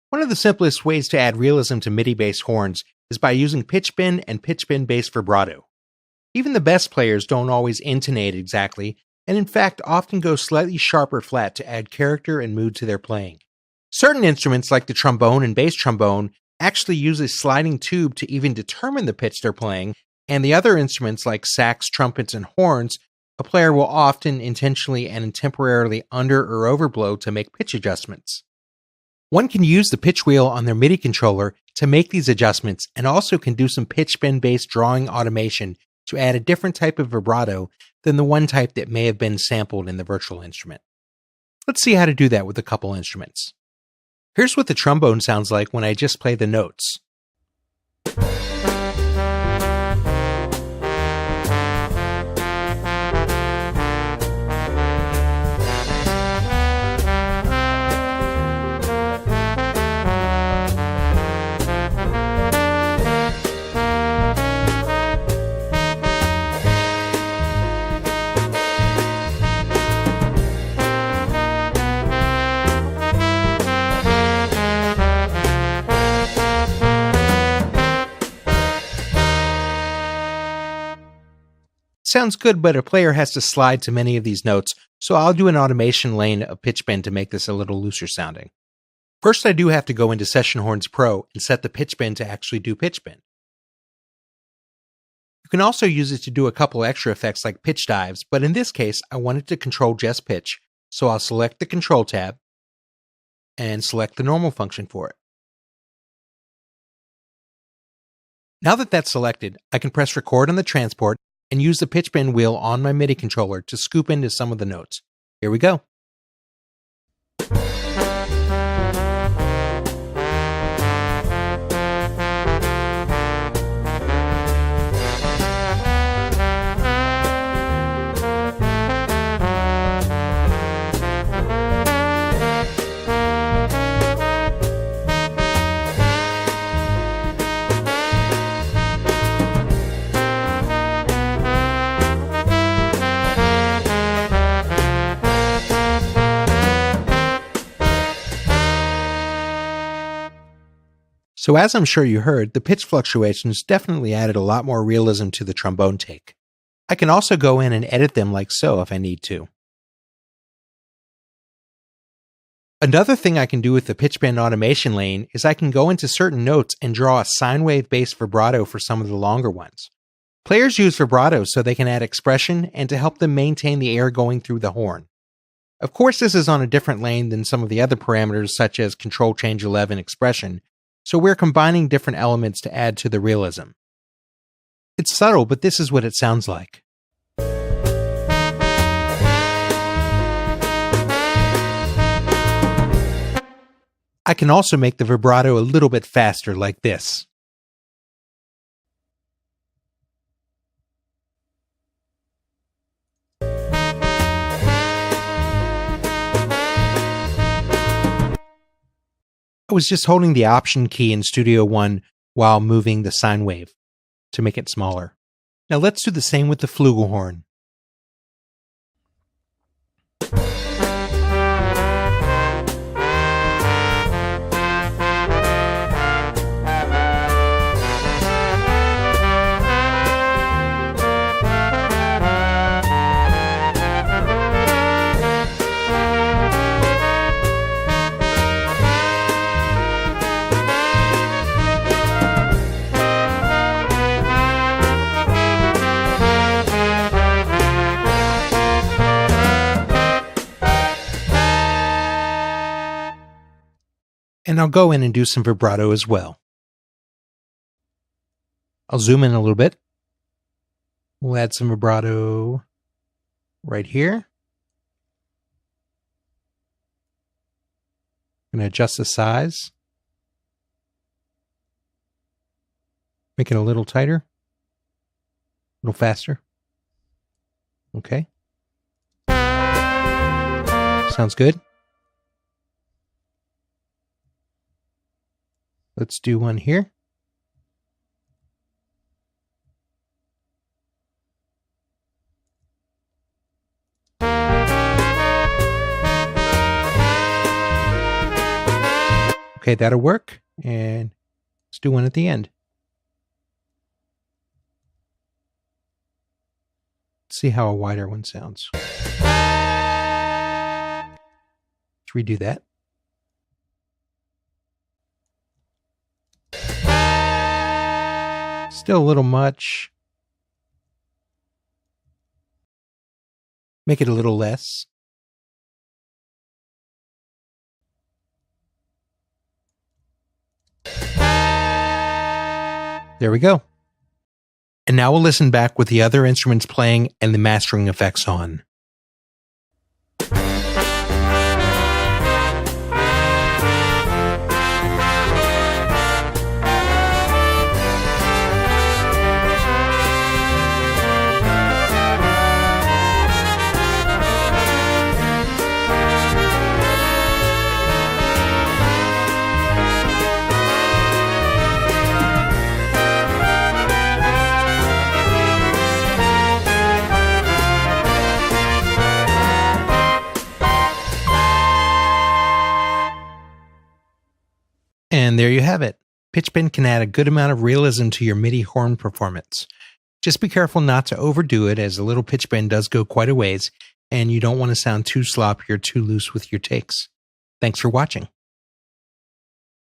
One of the simplest ways to add realism to MIDI-based horns is by using pitchbend and pitchbend-based vibrato. Even the best players don't always intonate exactly, and in fact often go slightly sharper flat to add character and mood to their playing. Certain instruments like the trombone and bass trombone actually use a sliding tube to even determine the pitch they're playing, and the other instruments like sax, trumpets, and horns, a player will often intentionally and temporarily under or overblow to make pitch adjustments. One can use the pitch wheel on their MIDI controller to make these adjustments and also can do some pitchbend-based drawing automation to add a different type of vibrato than the one type that may have been sampled in the virtual instrument. Let's see how to do that with a couple instruments. Here's what the trombone sounds like when I just play the notes. Sounds good, but a player has to slide to many of these notes, so I'll do an automation lane of pitchbend to make this a little looser sounding. First, I do have to go into Session Horns Pro and set the pitchbend to actually do pitchbend. You can also use it to do a couple extra effects like pitch dives, but in this case, I wanted to control just pitch, so I'll select the Control tab and select the normal function for it. Now that that's selected, I can press record on the transport and use the pitchbend wheel on my MIDI controller to scoop into some of the notes. Here we go. So as I'm sure you heard, the pitch fluctuations definitely added a lot more realism to the trombone take. I can also go in and edit them like so if I need to. Another thing I can do with the pitchbend automation lane is I can go into certain notes and draw a sine wave-based vibrato for some of the longer ones. Players use vibrato so they can add expression and to help them maintain the air going through the horn. Of course, this is on a different lane than some of the other parameters such as Control Change 11 expression, so we're combining different elements to add to the realism. It's subtle, but this is what it sounds like. I can also make the vibrato a little bit faster like this. I was just holding the Option key in Studio One while moving the sine wave to make it smaller. Now let's do the same with the flugelhorn. And I'll go in and do some vibrato as well. I'll zoom in a little bit. We'll add some vibrato right here. I'm going to adjust the size. Make it a little tighter. A little faster. Okay. Sounds good. Let's do one here. Okay, that'll work. And let's do one at the end. Let's see how a wider one sounds. Let's redo that. Still a little much. Make it a little less. There we go. And now we'll listen back with the other instruments playing and the mastering effects on. And there you have it. Pitchbend can add a good amount of realism to your MIDI horn performance. Just be careful not to overdo it, as a little pitch bend does go quite a ways, and you don't want to sound too sloppy or too loose with your takes. Thanks for watching.